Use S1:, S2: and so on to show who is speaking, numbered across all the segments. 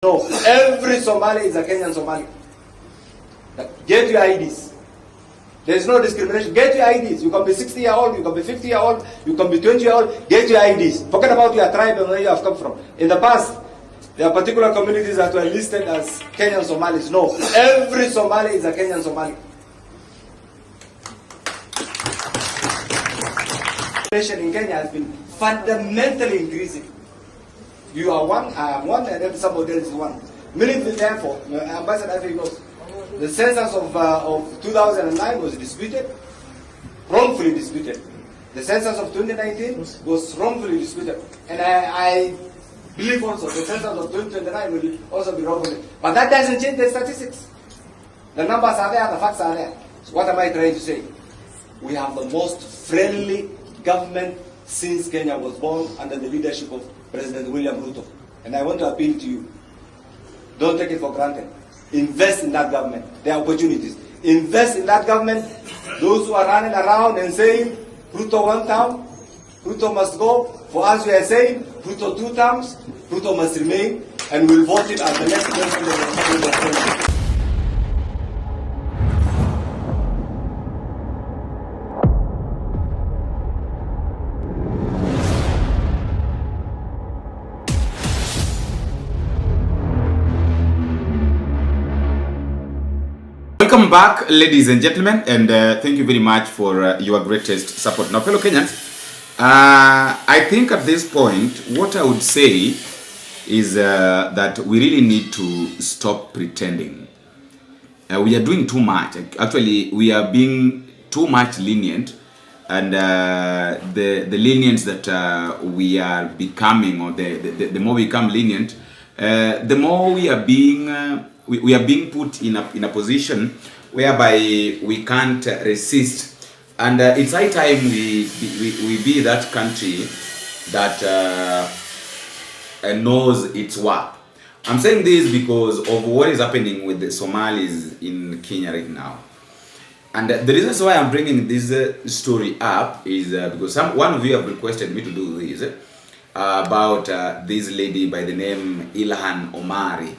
S1: No, every Somali is a Kenyan Somali. Get your IDs. There is no discrimination. Get your IDs. You can be 60-year-old, you can be 50-year-old, you can be 20-year-old. Get your IDs. Forget about your tribe and where you have come from. In the past, there are particular communities that were listed as Kenyan Somalis. No, every Somali is a Kenyan Somali. In Kenya has been fundamentally increasing. You are one, I am one, and then somebody else is one. Meaningful, therefore, Ambassador Afi knows, the census of 2009 was disputed, wrongfully disputed. The census of 2019 was wrongfully disputed. And I believe also the census of 2029 will also be wrongfully. But that doesn't change the statistics. The numbers are there, the facts are there. So what am I trying to say? We have the most friendly government since Kenya was born under the leadership of President William Ruto. And I want to appeal to you. Don't take it for granted. Invest in that government. There are opportunities. Invest in that government. Those who are running around and saying, Ruto 1 term, Ruto must go. For us, we are saying, Ruto 2 terms, Ruto must remain, and we'll vote him as the next president of the Republic.
S2: Welcome back, ladies and gentlemen, and thank you very much for your greatest support. Now, fellow Kenyans, I think at this point, what I would say is that we really need to stop pretending. We are doing too much. Actually, we are being too much lenient, and the lenience that we are becoming, or the more we become lenient, the more we are being we are being put in a position whereby we can't resist, and it's high time we be that country that knows its worth. I'm saying this because of what is happening with the Somalis in Kenya right now, and the reason why I'm bringing this story up is because one of you have requested me to do this about this lady by the name Ilhan Omari.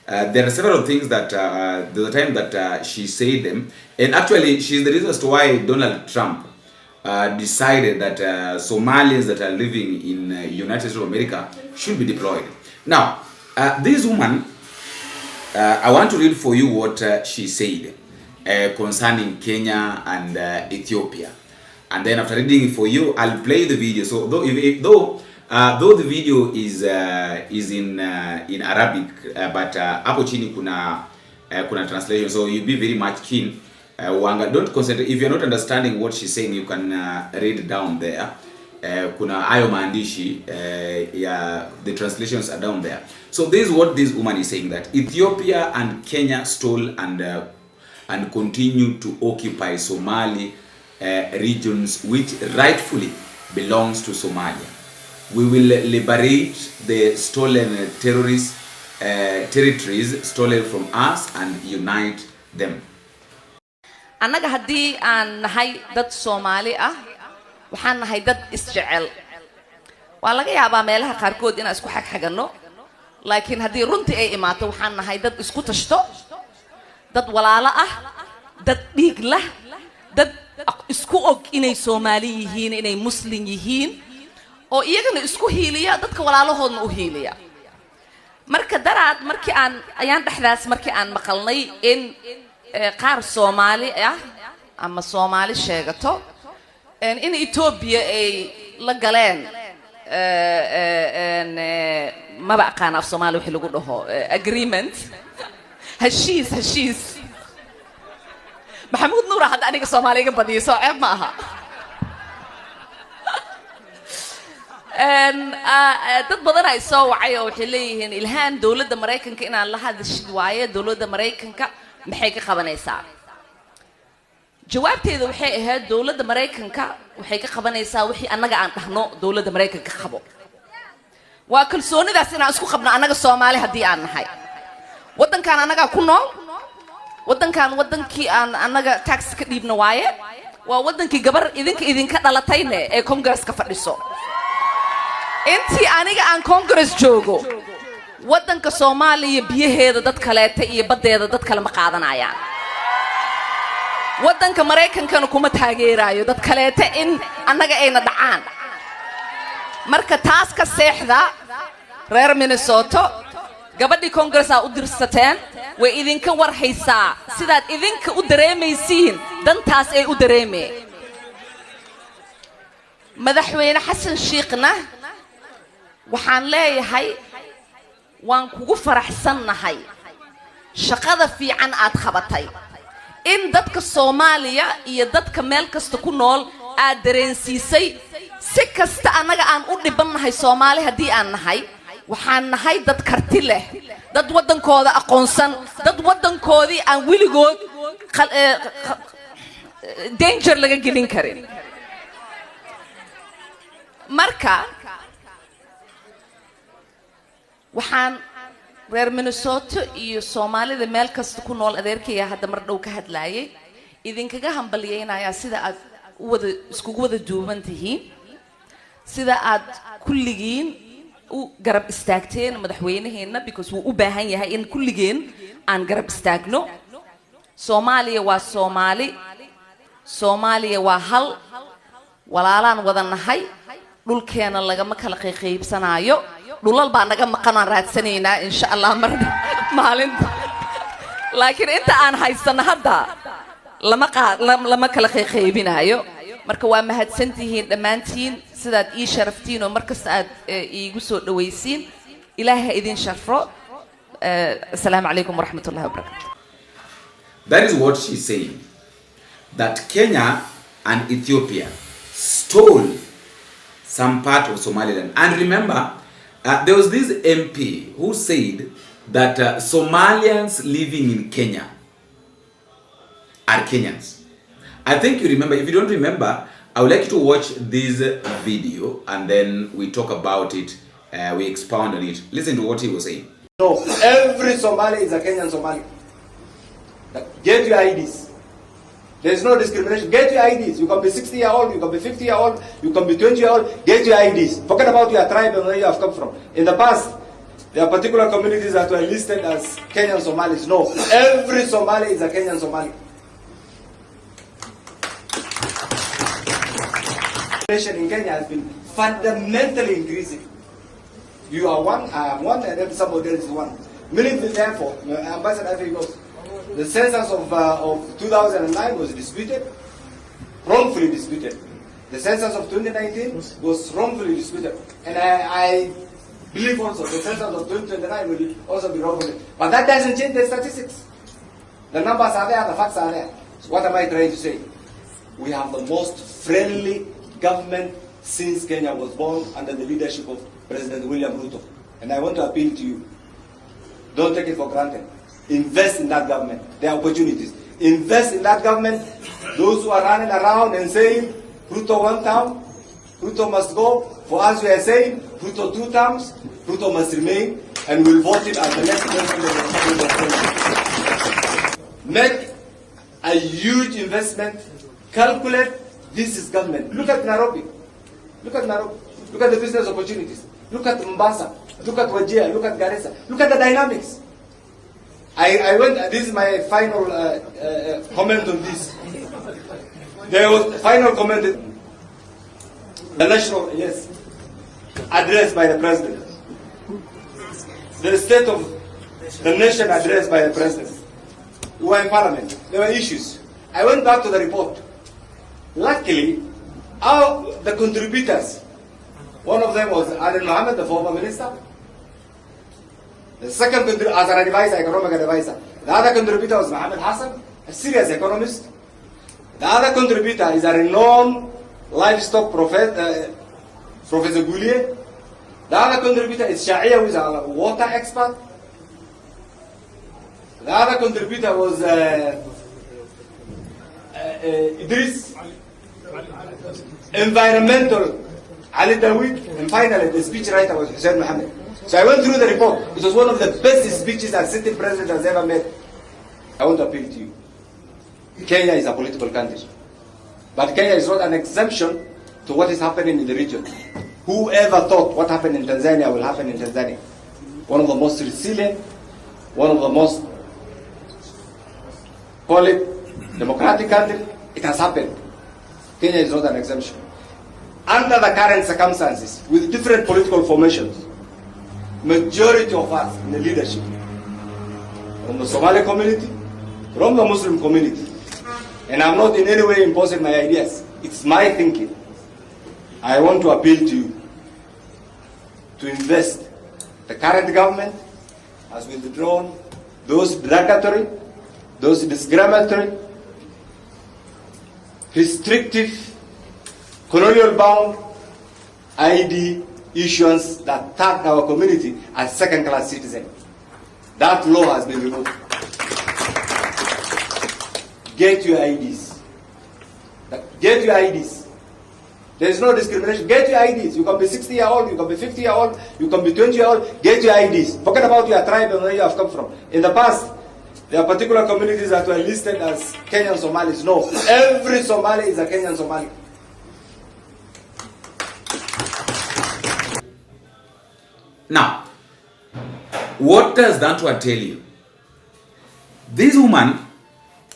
S2: There are several things that there's a time that she said them, and actually she's the reason as to why Donald Trump decided that Somalis that are living in United States of America should be deployed. Now, this woman, I want to read for you what she said concerning Kenya and Ethiopia, and then after reading it for you, I'll play the video. So though the video is in Arabic, but hapo chini kuna translation, so you'll be very much keen. Don't concentrate. If you're not understanding what she's saying, you can read down there. Kuna ayo maandishi, the translations are down there. So this is what this woman is saying, that Ethiopia and Kenya stole and continue to occupy Somali regions which rightfully belongs to Somalia. We will liberate the stolen territories stolen from us and unite them.
S3: Annaga haddii aan nahay dad Soomaali ah, waxaan nahay dad isjecel. Waa laga yaabaa meelaha qaarkood inaan isku xagxagano, laakiin haddii runtii ay imaato waxaan nahay dad isku tashto, dad walaalo ah, dad dhiig lah, dad isku og inay Soomaali yihiin, inay Muslim yihiin, oo iyagana isku hiiliya, dadka walaalahoodna u hiiliya. Marka daraad markii ayaan dhaxdaas markii aan maqalnay in qaar Soomaali ah ama Soomaali sheegato in Ethiopia ay la galeen ma baqaan af Soomaali wixii lagu dhaho agreement heshiis Maxamuud Nuur hadda aniga Soomaaliga badiyo ceeb ma aha. dad badan ay soo wacay oo waxay leeyihiin Ilhaan dawladda Mareykanka inaan la hadashid waaye, dawladda Mareykanka maxay ka qabanaysaa? Jawaabteedu waxay ahayd dawladda Mareykanka waxay ka qabanaysaa wixii annaga aan dhahno dawladda Mareykanka qabo. Waa kalsoonidaas inaan isku qabno annaga Soomaali haddii aan nahay. Wadankan annaga ku nool, wadankii aan annaga tax ka dhiibno waaye, waa wadankii gabar idinka dhalatayne ee Congress ka fadhiso. Intii aniga aan Congress joogo waddanka Soomaaliya biyaheeda dad kaleeta iyo badeeda dad kale ma qaadanayaan waddanka Mareykankana kuma taageerayo dad kaleeta in annaga ayna dhacaan marka taas ka seexda reer Minnesota gabadhii Congress-a u dirsateen way idinka warhaysaa sidaad idinka u dareemaysiin dantaas ay u dareemeen madaxweyne Xasan Sheekhna waxaan leeyahay waan kugu faraxsanahay shaqada fiican aad qabatay in dadka Soomaaliya iyo dadka meel kasta ku nool aad dareensiisay si kasta anaga aan u dhibanahay Soomaali hadii aan nahay waxaan nahay dad karti leh dad wadankooda aqoonsan dad wadankoodii aan wiligood danger laga gelin karin marka waxaan reer Minnesota iyo Soomaalida meel kasta ku nool adeerkaya hadda mar dhow ka hadlaayay idinkaga hambalyeynaya sida aad isku wada duuban tihiin sida aad kulligiin u garab istaagteen madaxweynaheena because uu u baahan yahay in kulligeen aan garab istaagno Soomaaliya waa Soomaaliya waa hal walaalaan wada nahay dhulkeena laga ma kala qaybsanaayo dhulal baa naga maqan raadsanayna insha Allah marna maalinta laakiin inta aan haysana hadda lama kala qaybinaayo marka waa mahadsantihiin dhamaantiin sidaad ii sharaftiin oo markasta aad iigu soo dhawaysiin ilaahay idin sharfo assalamu alaykum wa rahmatullahi wa barakatuh.
S2: That is what she's saying, that Kenya and Ethiopia stole some part of Somaliland. And remember, there was this MP who said that Somalians living in Kenya are Kenyans. I think you remember. If you don't remember, I would like you to watch this video and then we talk about it, we expound on it. Listen to what he was saying.
S1: No, every Somali is a Kenyan Somali. Get your IDs. There's no discrimination. Get your IDs. You can be 60-year-old, you can be 50-year-old, you can be 20-year-old. Get your IDs. Forget about your tribe and where you have come from. In the past, there are particular communities that were listed as Kenyan Somalis. No, every Somali is a Kenyan Somali. In Kenya has been fundamentally increasing. You are one, I am one, and then somebody else is one. Meaning, therefore, Ambassador Ife goes, the census of 2009 was disputed, wrongfully disputed. The census of 2019 was wrongfully disputed. And I believe also the census of 2029 will also be wrongfully. But that doesn't change the statistics. The numbers are there, the facts are there. So what am I trying to say? We have the most friendly government since Kenya was born under the leadership of President William Ruto. And I want to appeal to you. Don't take it for granted. Invest in that government. There are opportunities. Invest in that government. Those who are running around and saying, Ruto 1 term, Ruto must go. For us, we are saying, Ruto 2 terms, Ruto must remain, and we'll vote it as the next president of the Republic of Kenya. Make a huge investment. Calculate. This is government. Look at Nairobi. Look at Nairobi. Look at the business opportunities. Look at Mombasa. Look at Wajir. Look at Garissa. Look at the dynamics. I went. This is my final comment on this. There was final comment. The national address by the president. The state of the nation address by the president. We were in parliament. There were issues. I went back to the report. Luckily, the contributors, one of them was Aden Mohammed, the former minister. The second contributor, as an advisor, economic advisor. The other contributor was Mohammed Hassan, a serious economist. The other contributor is a renowned livestock professor, Professor Goulier. The other contributor is Sha'ia, who is a water expert. The other contributor was Idris, environmental, Ali Dawood, and finally the speechwriter was Hussein Mohammed. So I went through the report. It was one of the best speeches a sitting president has ever made. I want to appeal to you. Kenya is a political country. But Kenya is not an exemption to what is happening in the region. Whoever thought what happened in Tanzania will happen in Tanzania? one of the most resilient, one of the most democratic country. It has happened. Kenya is not an exemption. Under the current circumstances, with different political formations, majority of us in the leadership, from the Somali community, from the Muslim community, and I'm not in any way imposing my ideas. It's my thinking. I want to appeal to you to invest. The current government has withdrawn those derogatory, those discriminatory, restrictive, colonial-bound ID issuance that tag our community as second-class citizens. That law has been removed. Get your IDs. Get your IDs. There is no discrimination. Get your IDs. You can be 60-year-old, you can be 50-year-old, you can be 20-year-old. Get your IDs. Forget about your tribe and where you have come from. In the past, there are particular communities that were listed as Kenyan Somalis. No, every Somali is a Kenyan Somali.
S2: Now, what does that one tell you? This woman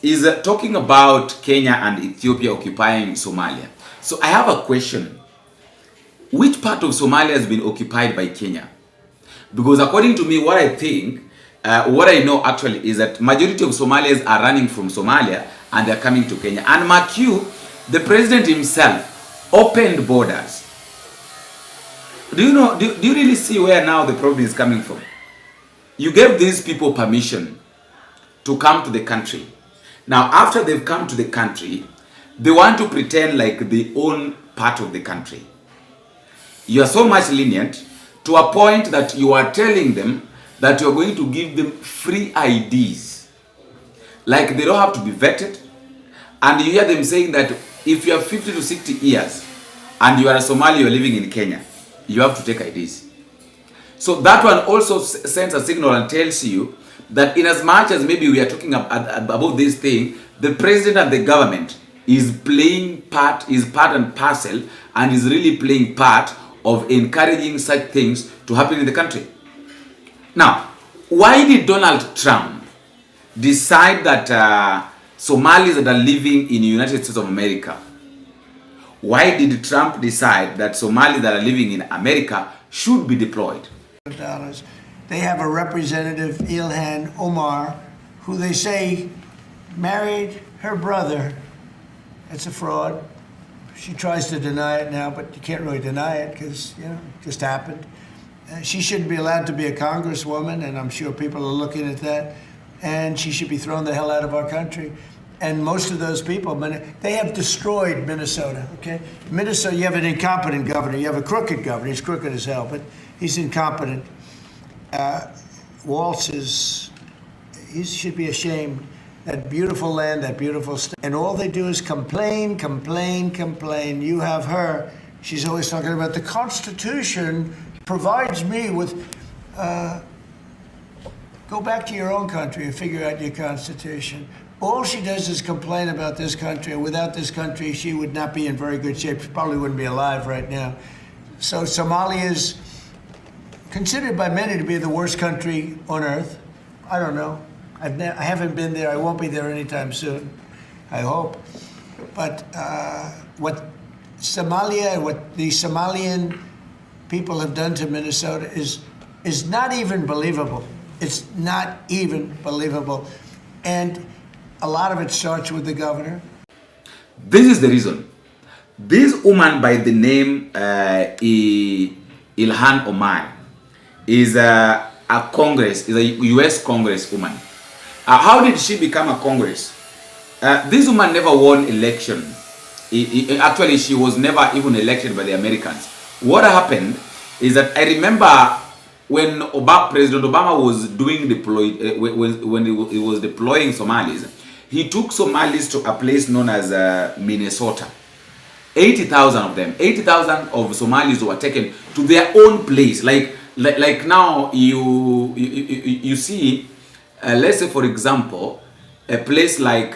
S2: is talking about Kenya and Ethiopia occupying Somalia. So I have a question. Which part of Somalia has been occupied by Kenya? Because according to me, what I think, what I know actually is that majority of Somalis are running from Somalia and they're coming to Kenya. And mark you, the president himself opened borders. Do you know, do you really see where now the problem is coming from? You gave these people permission to come to the country. Now, after they've come to the country, they want to pretend like they own part of the country. You are so much lenient to a point that you are telling them that you're going to give them free IDs. Like they don't have to be vetted. And you hear them saying that if you are 50 to 60 years and you are a Somali, you're living in Kenya, you have to take IDs. So that one also sends a signal and tells you that in as much as maybe we are talking about this thing, the president and the government is playing part, is part and parcel, and is really playing part of encouraging such things to happen in the country. Now, why did Donald Trump decide that Somalis that are living in the United States of America, why did Trump decide that Somalis that are living in America should be deployed?
S4: They have a representative, Ilhan Omar, who they say married her brother. It's a fraud. She tries to deny it now, but you can't really deny it because, you know, it just happened. She shouldn't be allowed to be a congresswoman, and I'm sure people are looking at that. And she should be thrown the hell out of our country. And most of those people, they have destroyed Minnesota, okay? Minnesota, you have an incompetent governor. You have a crooked governor. He's crooked as hell, but he's incompetent. Walz he should be ashamed. That beautiful land, that beautiful state. And all they do is complain, complain, complain. You have her. She's always talking about the Constitution provides me with, go back to your own country and figure out your Constitution. All she does is complain about this country. Without this country, she would not be in very good shape. She probably wouldn't be alive right now. So Somalia is considered by many to be the worst country on earth. I don't know. I haven't been there. I won't be there anytime soon, I hope. But what Somalia, what the Somalian people have done to Minnesota is not even believable. It's not even believable. And a lot of it starts with the governor.
S2: This is the reason. This woman by the name Ilhan Omar is a U.S. congresswoman. How did she become a congress? This woman never won election. Actually, she was never even elected by the Americans. What happened is that I remember when President Obama was doing when he was deploying Somalis, he took Somalis to a place known as Minnesota. 80,000 of them, 80,000 of Somalis were taken to their own place. Like now you see, let's say for example, a place like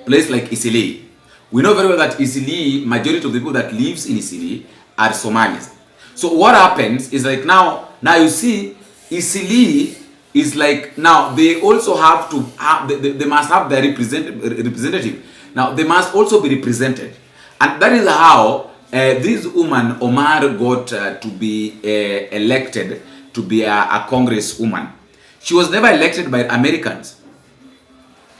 S2: Isili. We know very well that Isili, majority of the people that lives in Isili are Somalis. So what happens is like now you see Eastleigh is like now they also have to have, they must have their representative. Now they must also be represented, and that is how this woman Omar got to be elected to be a congresswoman. She was never elected by Americans,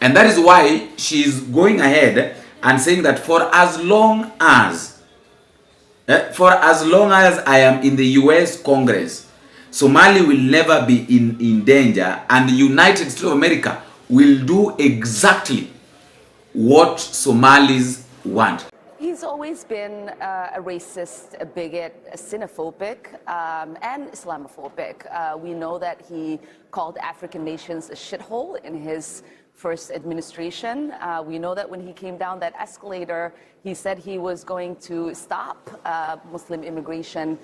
S2: and that is why she is going ahead and saying that for as long as I am in the US Congress, Somalia will never be in danger, and the United States of America will do exactly what Somalis want.
S5: He's always been a racist, a bigot, a xenophobic, and Islamophobic. We know that he called African nations a shithole in his first administration. We know that when he came down that escalator, he said he was going to stop Muslim immigration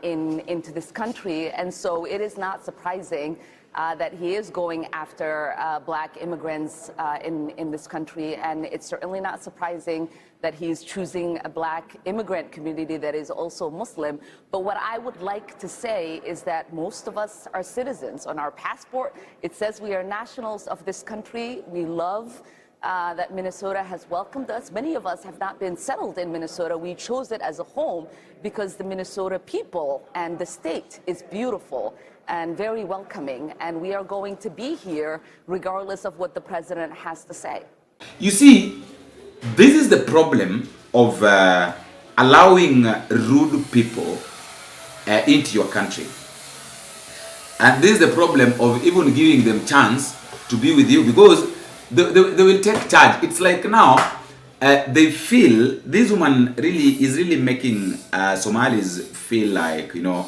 S5: into this country. And so it is not surprising that he is going after black immigrants in this country. And it's certainly not surprising that he's choosing a black immigrant community that is also Muslim. But what I would like to say is that most of us are citizens. On our passport, it says we are nationals of this country. We love that Minnesota has welcomed us. Many of us have not been settled in Minnesota. We chose it as a home because the Minnesota people and the state is beautiful and very welcoming. And we are going to be here regardless of what the president has to say.
S2: You see, this is the problem of allowing rude people into your country. And this is the problem of even giving them chance to be with you, because they will take charge. It's like now they feel this woman is really making Somalis feel like, you know,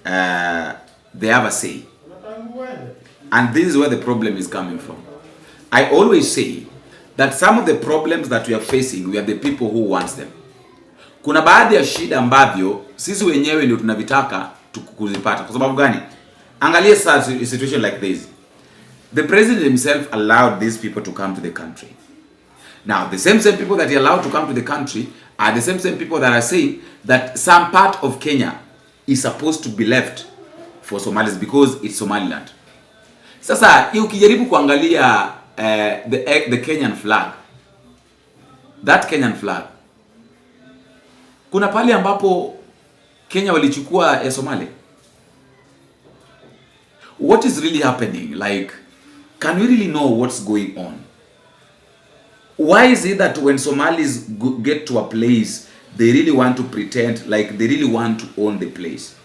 S2: they have a say. And this is where the problem is coming from. I always say that some of the problems that we are facing, we are the people who wants them. Kuna baadhi ya shida ambavyo sisi wenyewe ndio tunavitaka kuzipata. Kwa sababu gani? Angalia a situation like this. The president himself allowed these people to come to the country. Now, the same people that he allowed to come to the country are the same people that are saying that some part of Kenya is supposed to be left for Somalis because it's Somaliland. Sasa, ukijaribu kuangalia the Kenyan flag, that Kenyan flag, kuna pale ambapo Kenya walichukua Somali. What is really happening? Like, can we really know what's going on? Why is it that when Somalis get to a place, they really want to pretend like they really want to own the place?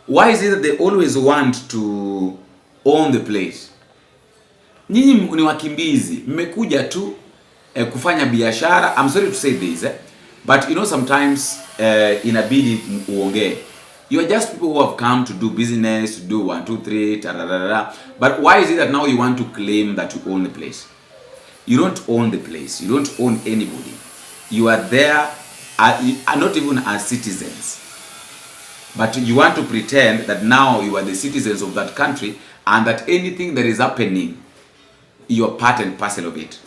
S2: Why is it that they always want to own the place? Nyinyi ni wakimbizi, mmekuja tu kufanya biashara. I'm sorry to say this, but you know sometimes inabidi uongee. You are just people who have come to do business, to do 1, 2, 3, ta-da-da-da. But why is it that now you want to claim that you own the place? You don't own the place. You don't own anybody. You are there, not even as citizens. But you want to pretend that now you are the citizens of that country, and that anything that is happening, you are part and parcel of it.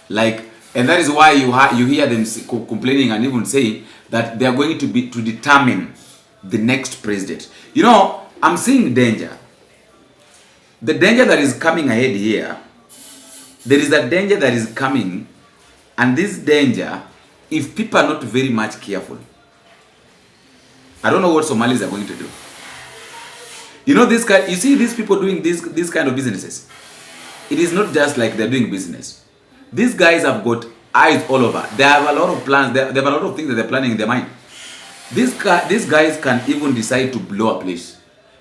S2: Like, and that is why you hear them complaining and even saying that they are going to determine the next president. You know, I'm seeing danger. The danger that is coming ahead here, there is a danger that is coming, and this danger, if people are not very much careful, I don't know what Somalis are going to do. You know, you see these people doing this kind of businesses. It is not just like they're doing business. These guys have got eyes all over. They have a lot of plans. They have a lot of things that they're planning in their mind. These guys can even decide to blow a place.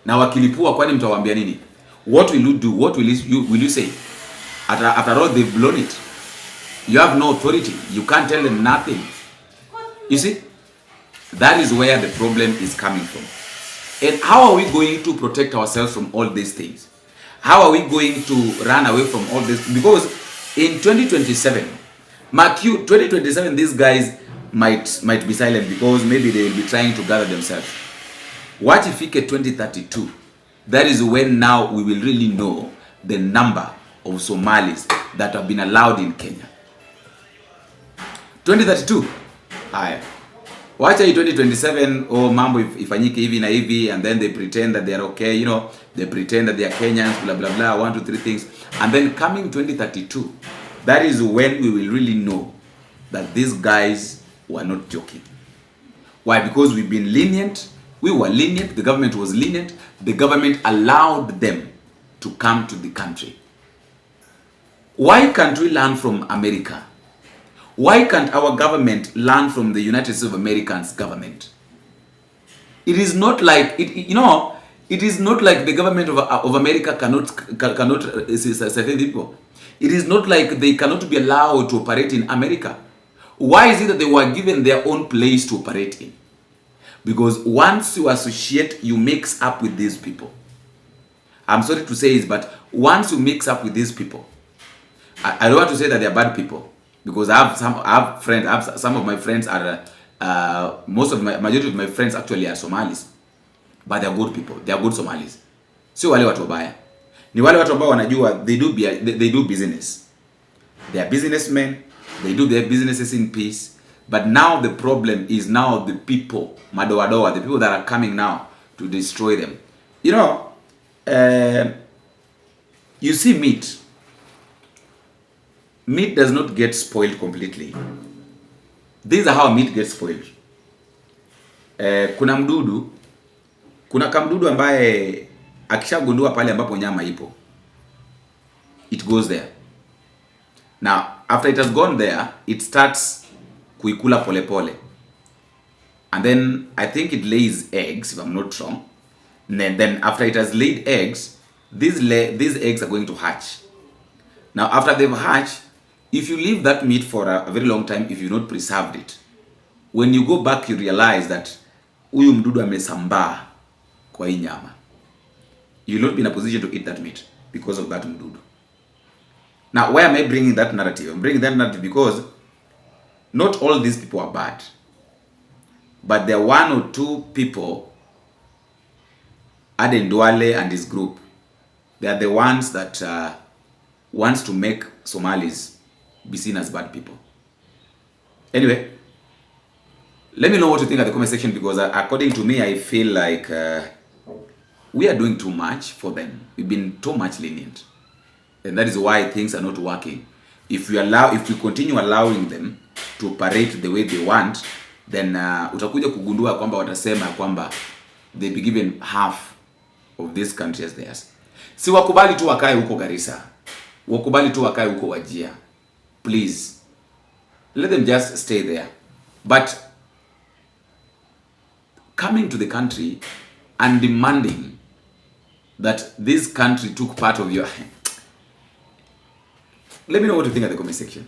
S2: Na wakilipua kwani mtawaambia nini? What will you do? What will you say? After all, they've blown it. You have no authority. You can't tell them nothing. You see? That is where the problem is coming from. And how are we going to protect ourselves from all these things? How are we going to run away from all this? Because in 2027, mark you, 2027, these guys might be silent because maybe they will be trying to gather themselves. What if we get 2032? That is when now we will really know the number of Somalis that have been allowed in Kenya. 2032. Wacha 2027 mambo ifanyike hivi na hivi, and then they pretend that they are okay, you know, they pretend that they are Kenyans, blah blah blah, 1 2 3 things, and then coming 2032, that is when we will really know that these guys were not joking. Why? Because we've been lenient. We were lenient. The government was lenient. The government allowed them to come to the country. Why can't we learn from America? Why can't our government learn from the United States of America's government? It is not like it is not like the government of America cannot certain people. It is not like they cannot be allowed to operate in America. Why is it that they were given their own place to operate in? Because once you associate, you mix up with these people. I'm sorry to say this, but once you mix up with these people, I don't want to say that they are bad people, because I have some of my friends are majority of my friends actually are Somalis, but they are good people. They are good Somalis. Sio wale watu wabaya. Ni wale watu ambao wanajua they do business. They are businessmen. They do their businesses in peace. But now the problem is now the people, madoadoa, the people that are coming now to destroy them. You know, you see meat. Meat does not get spoiled completely. These are how meat gets spoiled. Kuna kamdudu ambaye akishagundua pale ambapo nyama ipo, it goes there. Now, after it has gone there, it starts kuikula pole pole. And then I think it lays eggs, if I'm not wrong. And then after it has laid eggs, these eggs are going to hatch. Now, after they've hatched, if you leave that meat for a very long time, if you've not preserved it, when you go back, you realize that huyu mdudu amesambaa kwa hii nyama. You will not be in a position to eat that meat because of that mdudu. Now, why am I bringing that narrative? I'm bringing that narrative because not all these people are bad. But there are 1 or 2 people, Aden Duale and his group, they are the ones that wants to make Somalis be seen as bad people. Anyway, let me know what you think at the comment section, because according to me, I feel like we are doing too much for them. We've been too much lenient. And that is why things are not working. If we continue allowing them to operate the way they want, then utakuja kugundua kwamba watasema kwamba they be given half of this country as theirs. Si wakubali tu wakae huko Garissa. Wakubali tu wakae huko Wajir. Please. Let them just stay there. But coming to the country and demanding that this country took part of your... Let me know what you think at the comment section.